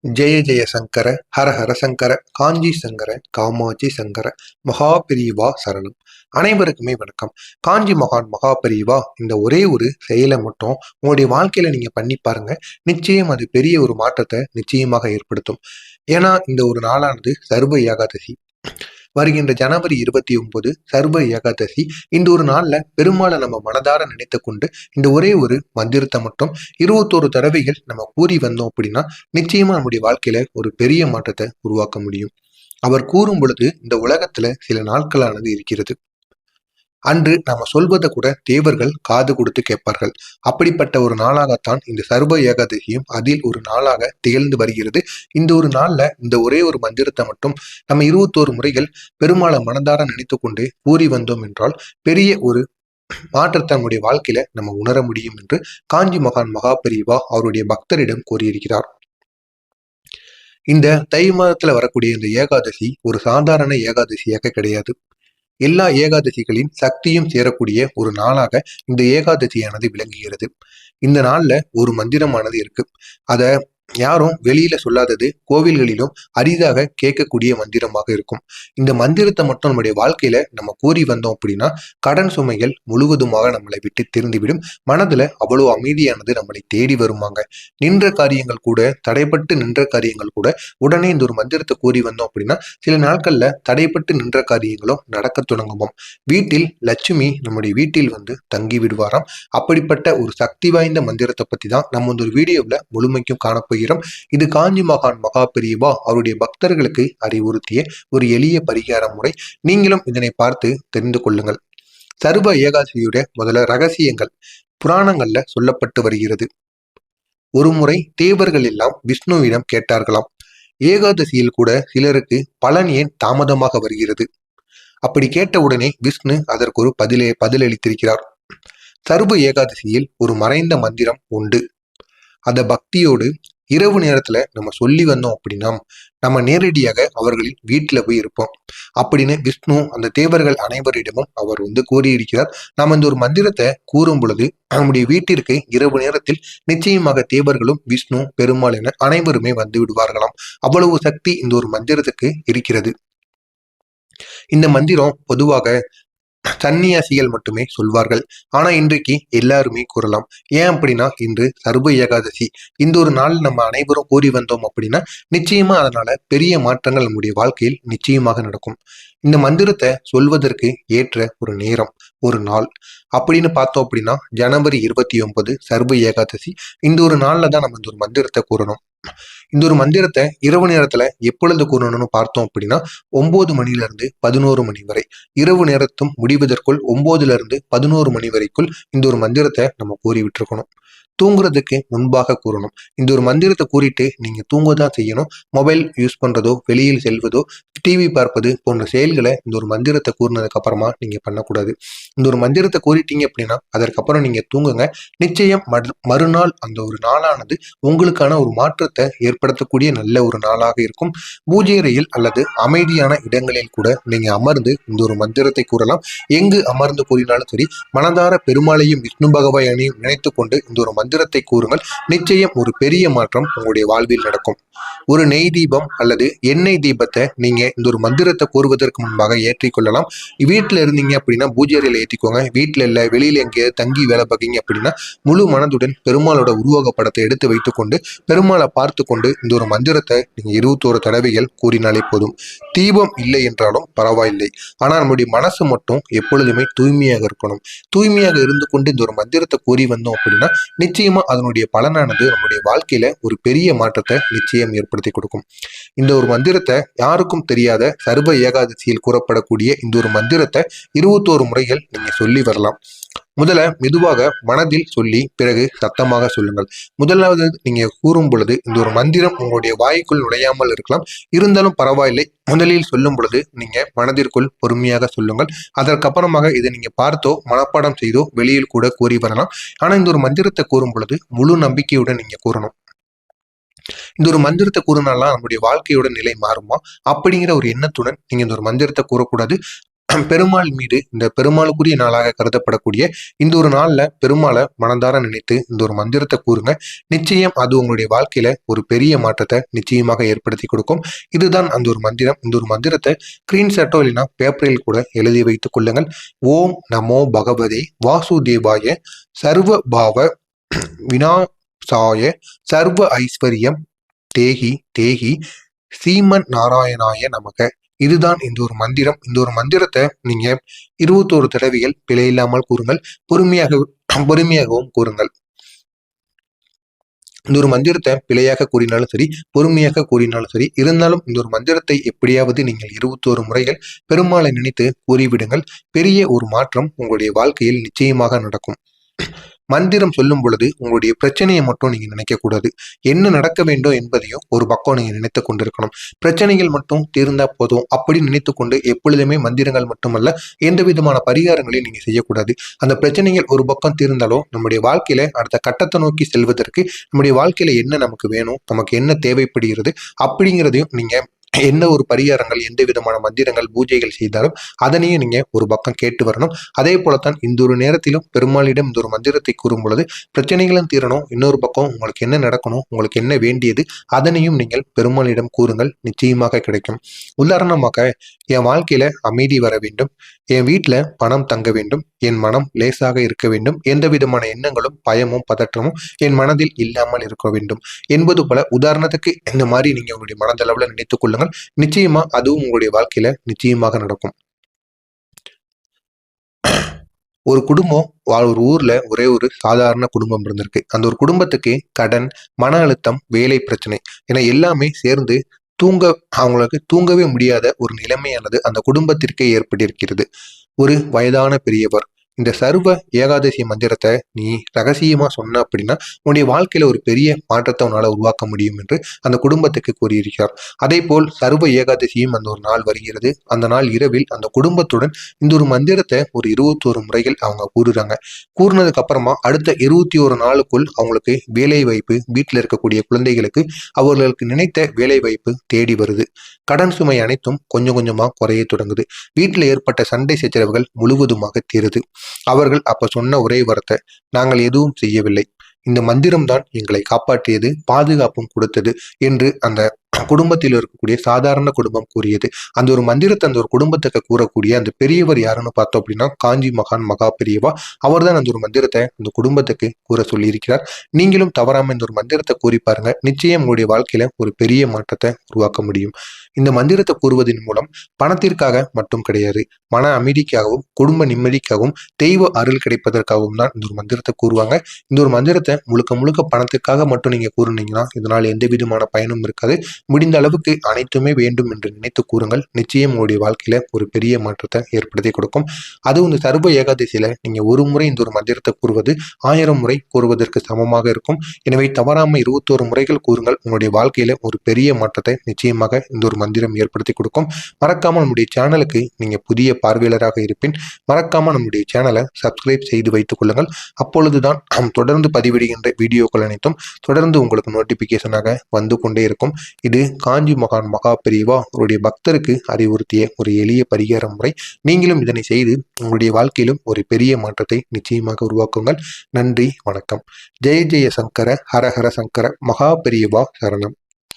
ஜெய ஜெய சங்கர ஹர ஹர சங்கர காஞ்சி சங்கர காமாட்சி சங்கர மகாபிரிவா சரணம். அனைவருக்குமே வணக்கம். காஞ்சி மகான் மகாபிரிவா இந்த ஒரே ஒரு செயலை மட்டும் உங்களுடைய வாழ்க்கையில நீங்க பண்ணி பாருங்க. நிச்சயம் அது பெரிய ஒரு மாற்றத்தை நிச்சயமாக ஏற்படுத்தும். ஏன்னா இந்த ஒரு நாளானது சர்வ ஏகாதசி. வருகின்ற ஜனவரி 29 சர்வ ஏகாதசி. இந்த ஒரு நாள்ல பெருமாளை நம்ம மனதார நினைத்து கொண்டு இந்த ஒரே ஒரு மந்திரத்தை மட்டும் 21 தடவைகள் நம்ம கூறி வந்தோம் அப்படின்னா நிச்சயமா நம்முடைய வாழ்க்கையில ஒரு பெரிய மாற்றத்தை உருவாக்க முடியும். அவர் கூறும் பொழுது இந்த உலகத்துல சில நாட்களானது இருக்கிறது. அன்று நாம சொல்வதை கூட தேவர்கள் காது கொடுத்து கேட்பார்கள். அப்படிப்பட்ட ஒரு நாளாகத்தான் இந்த சர்வ ஏகாதசியும் அதில் ஒரு நாளாக திகழ்ந்து வருகிறது. இந்த ஒரு நாள்ல இந்த ஒரே ஒரு மந்திரத்தை மட்டும் நம்ம 21 முறைகள் பெருமாளை மனதார நினைத்து கொண்டு கூறி வந்தோம் என்றால் பெரிய ஒரு மாற்றத்தை நம்முடைய வாழ்க்கையில நம்ம உணர முடியும் என்று காஞ்சி மகான் மகாபெரிவா அவருடைய பக்தரிடம் கூறியிருக்கிறார். இந்த தை மாதத்துல வரக்கூடிய இந்த ஏகாதசி ஒரு சாதாரண ஏகாதசியாக கிடையாது. எல்லா ஏகாதசிகளின் சக்தியும் சேரக்கூடிய ஒரு நாளாக இந்த ஏகாதசியானது விளங்குகிறது. இந்த நாள்ல ஒரு மந்திரமானது இருக்கு. அத யாரும் வெளியில சொல்லாதது, கோவில்களிலும் அரிதாக கேட்கக்கூடிய மந்திரமாக இருக்கும். இந்த மந்திரத்தை மட்டும் நம்முடைய வாழ்க்கையில நம்ம கூறி வந்தோம் அப்படின்னா கடன் சுமைகள் முழுவதுமாக நம்மளை விட்டு திருந்துவிடும். மனதுல அவ்வளவு அமைதியானது நம்மளை தேடி வருமாங்க. நின்ற காரியங்கள் கூட, தடைப்பட்டு நின்ற காரியங்கள் கூட உடனே இந்த ஒரு மந்திரத்தை கூறி வந்தோம் அப்படின்னா சில நாட்கள்ல தடைப்பட்டு நின்ற காரியங்களும் நடக்க தொடங்குவோம். வீட்டில் லட்சுமி நம்முடைய வீட்டில் வந்து தங்கி விடுவாராம். அப்படிப்பட்ட ஒரு சக்தி வாய்ந்த மந்திரத்தை பத்தி தான் நம்ம ஒரு வீடியோவில் முழுமைக்கும் காணப்போகிறோம். இது காஞ்சி மகான் மகாபெரிவா அவருடைய பக்தர்களுக்கு அறிவுறுத்திய ஒரு எளிய பரிகார முறை. நீங்களும் இதனை பார்த்து தெரிந்து கொள்ளுங்கள். சர்வ ஏகாதசியுடைய முதல்ல ரகசியங்கள் புராணங்கள்ல சொல்லப்பட்டு வருகிறது. ஒருமுறை தேவர்கள் எல்லாம் விஷ்ணுவிடம் கேட்டார்களாம், ஏகாதசியில் கூட சிலருக்கு பலன் ஏன் தாமதமாக வருகிறது? அப்படி கேட்ட உடனே விஷ்ணு அதற்கு ஒரு பதிலளித்திருக்கிறார். சர்வ ஏகாதசியில் ஒரு மறைந்த மந்திரம் உண்டு. அத பக்தியோடு இரவு நேரத்துல நம்ம சொல்லி வந்தோம் அப்படின்னா நம்ம நேரடியாக அவர்களின் வீட்டுல போய் இருப்போம் அப்படின்னு விஷ்ணு அந்த தேவர்கள் அனைவரிடமும் அவர் வந்து கூறியிருக்கிறார். நாம் இந்த ஒரு மந்திரத்தை கூறும் பொழுது நம்முடைய வீட்டிற்கு இரவு நேரத்தில் நிச்சயமாக தேவர்களும் விஷ்ணு பெருமாள் என அனைவருமே வந்து விடுவார்களாம். அவ்வளவு சக்தி இந்த ஒரு மந்திரத்துக்கு இருக்கிறது. இந்த மந்திரம் பொதுவாக சன்னியாசிகள் மட்டுமே சொல்வார்கள். ஆனா இன்றைக்கு எல்லாருமே கூறலாம். ஏன் அப்படின்னா இன்று சர்வ ஏகாதசி. இந்த ஒரு நாள் நம்ம அனைவரும் கூறி வந்தோம் அப்படின்னா நிச்சயமா அதனால பெரிய மாற்றங்கள் நம்முடைய வாழ்க்கையில் நிச்சயமாக நடக்கும். இந்த மந்திரத்தை சொல்வதற்கு ஏற்ற ஒரு நேரம், ஒரு நாள் அப்படின்னு பார்த்தோம் அப்படின்னா ஜனவரி 29 சர்வ ஏகாதசி. இந்த ஒரு நாள்ல தான் நம்ம இந்த ஒரு மந்திரத்தை கூறணும். இந்த ஒரு மந்திரத்தை இரவு நேரத்துல எப்பொழுது கூறணும்னு பார்த்தோம் அப்படின்னா 9 மணில இருந்து 11 மணி வரை. இரவு நேரத்தும் முடிவதற்குள் 9ல இருந்து 11 மணி வரைக்குள் இந்த ஒரு மந்திரத்தை நம்ம கூறி விட்டுருக்கணும். தூங்குறதுக்கு முன்பாக கூறணும். இந்த ஒரு மந்திரத்தை கூறிட்டு நீங்க தூங்கதான் செய்யணும். மொபைல் யூஸ் பண்றதோ, வெளியில் செல்வதோ, டிவி பார்ப்பது போன்ற செயல்களை இந்த ஒரு மந்திரத்தை கூறினதுக்கு அப்புறமா நீங்க பண்ணக்கூடாது. இந்த ஒரு மந்திரத்தை கூறிட்டீங்க அப்படின்னா அதற்கப்புறம் நீங்க தூங்குங்க. நிச்சயம் மறுநாள் அந்த ஒரு நாளானது உங்களுக்கான ஒரு மாற்றத்தை ஏற்படுத்தக்கூடிய நல்ல ஒரு நாளாக இருக்கும். பூஜை அறையில் அல்லது அமைதியான இடங்களில் கூட நீங்க அமர்ந்து இந்த ஒரு மந்திரத்தை கூறலாம். எங்கு அமர்ந்து கூறினாலும் சரி, மனதார பெருமாளையும் விஷ்ணு பகவானையும் நினைத்து கொண்டு இந்த ஒரு மந்திரத்தை கூறுங்கள். நிச்சயம் ஒரு பெரிய மாற்றம் உங்களுடைய வாழ்வில் நடக்கும். ஒரு நெய் தீபம் அல்லது எண்ணெய் தீபத்தை நீங்க இந்த ஒரு மந்திரத்தை கூறுவதற்கு முன்பாக ஏற்றிக்கொள்ளலாம். வீட்டுல இருந்தீங்க அப்படின்னா பூஜை அறையில ஏற்றிக்கோங்க. வீட்டுல இல்ல வெளியில எங்கேயாவது தங்கி வேலை பார்க்கீங்க அப்படின்னா முழு மனதுடன் பெருமாளோட உருவக படத்தை எடுத்து வைத்துக்கொண்டு பெருமாளை பார்த்து கொண்டு இந்த ஒரு மந்திரத்தை நீங்க 21 தடவைகள் கூறினாலே போதும். தீபம் இல்லை என்றாலும் பரவாயில்லை. ஆனா நம்முடைய மனசு மட்டும் எப்பொழுதுமே தூய்மையாக இருக்கணும். தூய்மையாக இருந்து கொண்டு இந்த ஒரு மந்திரத்தை கூறி வந்தோம் அப்படின்னா நிச்சயமா அதனுடைய பலனானது நம்முடைய வாழ்க்கையில ஒரு பெரிய மாற்றத்தை நிச்சயம் ஏற்படுத்தி கொடுக்கும். இந்த ஒரு மந்திரத்தை யாருக்கும் தெரியாத சர்வ ஏகாதசியில் கூறப்படக்கூடிய இந்த ஒரு மந்திரத்தை 21 முறைகள் நீங்க சொல்லி வரலாம். முதல்ல மெதுவாக மனதில் சொல்லி பிறகு சத்தமாக சொல்லுங்கள். முதலாவது நீங்க கூறும் பொழுது இந்த ஒரு மந்திரம் உங்களுடைய வாய்க்குள் நுழையாமல் இருக்கலாம். இருந்தாலும் பரவாயில்லை. முதலில் சொல்லும் பொழுது நீங்க மனதிற்குள் பொறுமையாக சொல்லுங்கள். அதற்கப்புறமாக இதை நீங்க பார்த்தோ மனப்பாடம் செய்தோ வெளியில் கூட கூறி வரலாம். ஆனா இந்த ஒரு மந்திரத்தை கூறும் பொழுது முழு நம்பிக்கையுடன் நீங்க கூறணும். இந்த ஒரு மந்திரத்தை கூறினாலாம் நம்முடைய வாழ்க்கையோட நிலை மாறுமா அப்படிங்கிற ஒரு எண்ணத்துடன் நீங்க இந்த ஒரு மந்திரத்தை கூறக்கூடாது. பெருமாள் மீது இந்த பெருமாளுக்குரிய நாளாக கருதப்படக்கூடிய இந்த ஒரு நாள்ல பெருமாளை மனதார நினைத்து இந்த ஒரு மந்திரத்தை கூறுங்க. நிச்சயம் அது உங்களுடைய வாழ்க்கையில ஒரு பெரிய மாற்றத்தை நிச்சயமாக ஏற்படுத்தி கொடுக்கும். இதுதான் அந்த ஒரு மந்திரம். இந்த ஒரு மந்திரத்தை ஸ்கிரீன்ஷாட்டோ இல்லைன்னா பேப்பரில் கூட எழுதி வைத்துக் கொள்ளுங்கள். ஓம் நமோ பகவதே வாசுதேவாய சர்வ பாவ வினாசாய சர்வ ஐஸ்வர்யம் தேகி தேகி சீமன் நாராயணாய நமக. இதுதான் இந்த ஒரு மந்திரம். இந்த ஒரு மந்திரத்தை நீங்க 21 தடவைகள் பிழை இல்லாமல் கூறுங்கள். பொறுமையாகவும் கூறுங்கள். இந்த ஒரு மந்திரத்தை பிழையாக கூறினாலும் சரி, பொறுமையாக கூறினாலும் சரி, இருந்தாலும் இந்த ஒரு மந்திரத்தை எப்படியாவது நீங்கள் 21 முறைகள் பெருமாளை நினைத்து கூறிவிடுங்கள். பெரிய ஒரு மாற்றம் உங்களுடைய வாழ்க்கையில் நிச்சயமாக நடக்கும். மந்திரம் சொல்லும் பொழுது உங்களுடைய பிரச்சனையை மட்டும் நீங்க நினைக்க கூடாது. என்ன நடக்க வேண்டும் என்பதையும் ஒரு பக்கம் நீங்க நினைத்து கொண்டிருக்கணும். பிரச்சனைகள் மட்டும் தீர்ந்தா போதும் அப்படி நினைத்து கொண்டு எப்பொழுதுமே மந்திரங்கள் மட்டுமல்ல எந்த விதமான பரிகாரங்களையும் நீங்க செய்யக்கூடாது. அந்த பிரச்சனைகள் ஒரு பக்கம் தீர்ந்தாலும் நம்முடைய வாழ்க்கையில அடுத்த கட்டத்தை நோக்கி செல்வதற்கு நம்முடைய வாழ்க்கையில என்ன நமக்கு வேணும், நமக்கு என்ன தேவைப்படுகிறது அப்படிங்கிறதையும் நீங்க எந்த ஒரு பரிகாரங்கள் எந்த விதமான மந்திரங்கள் பூஜைகள் செய்தாலும் அதனையும் நீங்க ஒரு பக்கம் கேட்டு வரணும். அதே போலத்தான் இந்த ஒரு நேரத்திலும் பெருமாளிடம் இந்த ஒரு மந்திரத்தை கூறும் பொழுது பிரச்சனைகளும் தீரணும். இன்னொரு பக்கம் உங்களுக்கு என்ன நடக்கணும், உங்களுக்கு என்ன வேண்டியது அதனையும் நீங்கள் பெருமாளிடம் கூறுங்கள். நிச்சயமாக கிடைக்கும். உதாரணமாக என் வாழ்க்கையில அமைதி வர வேண்டும், என் வீட்டுல பணம் தங்க வேண்டும், என் மனம் லேசாக இருக்க வேண்டும், எந்த விதமான எண்ணங்களும் பயமும் பதற்றமும் என் மனதில் இல்லாமல் இருக்க வேண்டும் என்பது போல உதாரணத்துக்கு இந்த மாதிரி நீங்க உங்களுடைய மனதளவுல நினைத்துக் கொள்ளுங்கள். நிச்சயமா அதுவும் உங்களுடைய வாழ்க்கையில நிச்சயமாக நடக்கும். ஒரு குடும்பம் ஒரு ஊர்ல ஒரே ஒரு சாதாரண குடும்பம் இருந்திருக்கு. அந்த ஒரு குடும்பத்துக்கு கடன், மன அழுத்தம், வேலை பிரச்சனை என எல்லாமே சேர்ந்து அவங்களுக்கு தூங்கவே முடியாத ஒரு நிலைமையானது அந்த குடும்பத்திற்கே ஏற்பட்டிருக்கிறது. ஒரு வயதான பெரியவர் இந்த சர்வ ஏகாதசி மந்திரத்தை நீ ரகசியமா சொன்ன அப்படின்னா உன்னுடைய வாழ்க்கையில ஒரு பெரிய மாற்றத்தை உன்னால உருவாக்க முடியும் என்று அந்த குடும்பத்துக்கு கூறியிருக்கிறார். அதே போல் சர்வ ஏகாதசியும் அந்த ஒரு நாள் வருகிறது. அந்த நாள் இரவில் அந்த குடும்பத்துடன் இந்த ஒரு மந்திரத்தை ஒரு 21 முறைகள் அவங்க கூறுறாங்க. கூறினதுக்கு அப்புறமா அடுத்த 21 நாளுக்குள் அவங்களுக்கு வேலை வாய்ப்பு, வீட்டில் இருக்கக்கூடிய குழந்தைகளுக்கு அவர்களுக்கு நினைத்த வேலை வாய்ப்பு தேடி வருது. கடன் சுமை அனைத்தும் கொஞ்சம் கொஞ்சமா குறைய தொடங்குது. வீட்டில் ஏற்பட்ட சண்டை சச்சரவுகள் முழுவதுமாக தீருது. அவர்கள் அப்ப சொன்ன ஒரே வார்த்தை, நாங்கள் எதுவும் செய்யவில்லை, இந்த மந்திரம் தான் எங்களை காப்பாற்றியது, பாதுகாப்பும் கொடுத்தது என்று அந்த குடும்பத்தில் இருக்கக்கூடிய சாதாரண குடும்பம் கூறியது. அந்த ஒரு மந்திரத்தை அந்த ஒரு குடும்பத்துக்கு கூறக்கூடிய அந்த பெரியவர் யாருன்னு பார்த்தோம் அப்படின்னா காஞ்சி மகான் மகா பெரியவா. அவர் தான் அந்த ஒரு மந்திரத்தை அந்த குடும்பத்துக்கு கூற சொல்லி இருக்கிறார். நீங்களும் தவறாம இந்த ஒரு மந்திரத்தை கூறி பாருங்க. நிச்சயம் உங்களுடைய வாழ்க்கையில ஒரு பெரிய மாற்றத்தை உருவாக்க முடியும். இந்த மந்திரத்தை கூறுவதன் மூலம் பணத்திற்காக மட்டும் கிடையாது, மன அமைதிக்காகவும் குடும்ப நிம்மதிக்காகவும் தெய்வ அருள் கிடைப்பதற்காகவும் தான் இந்த ஒரு மந்திரத்தை கூறுவாங்க. இந்த ஒரு மந்திரத்தை முழுக்க முழுக்க பணத்துக்காக மட்டும் நீங்க கூறுனீங்கன்னா இதனால் எந்த விதமான பயனும் இருக்காது. முடிந்த அளவுக்கு அனைத்துமே வேண்டும் என்று நினைத்து கூறுங்கள். நிச்சயம் உங்களுடைய வாழ்க்கையில ஒரு பெரிய மாற்றத்தை ஏற்படுத்தி கொடுக்கும். அதுவும் இந்த சர்வ ஏகாதசியில நீங்க ஒரு முறை இந்த ஒரு மந்திரத்தை கூறுவது 1000 முறை கூறுவதற்கு சமமாக இருக்கும். எனவே தவறாம 21 முறைகள் கூறுங்கள். உங்களுடைய வாழ்க்கையில ஒரு பெரிய மாற்றத்தை நிச்சயமாக இந்த ஒரு மந்திரம் ஏற்படுத்தி கொடுக்கும். மறக்காம நம்முடைய சேனலுக்கு நீங்க புதிய பார்வையாளராக இருப்பின் மறக்காம நம்முடைய சேனலை சப்ஸ்கிரைப் செய்து வைத்துக் கொள்ளுங்கள். அப்பொழுதுதான் நாம் தொடர்ந்து பதிவிடுகின்ற வீடியோக்கள் அனைத்தும் தொடர்ந்து உங்களுக்கு நோட்டிபிகேஷனாக வந்து கொண்டே இருக்கும். இது காஞ்சி மகான் மகா பெரியவா அவருடைய பக்தருக்கு அறிவுறுத்திய ஒரு எளிய பரிகார முறை. நீங்களும் இதனை செய்து உங்களுடைய வாழ்க்கையிலும் ஒரு பெரிய மாற்றத்தை நிச்சயமாக உருவாக்குங்கள். நன்றி, வணக்கம். ஜெய ஜெய சங்கர, ஹர ஹர சங்கர, மகா பெரியவா சரணம்.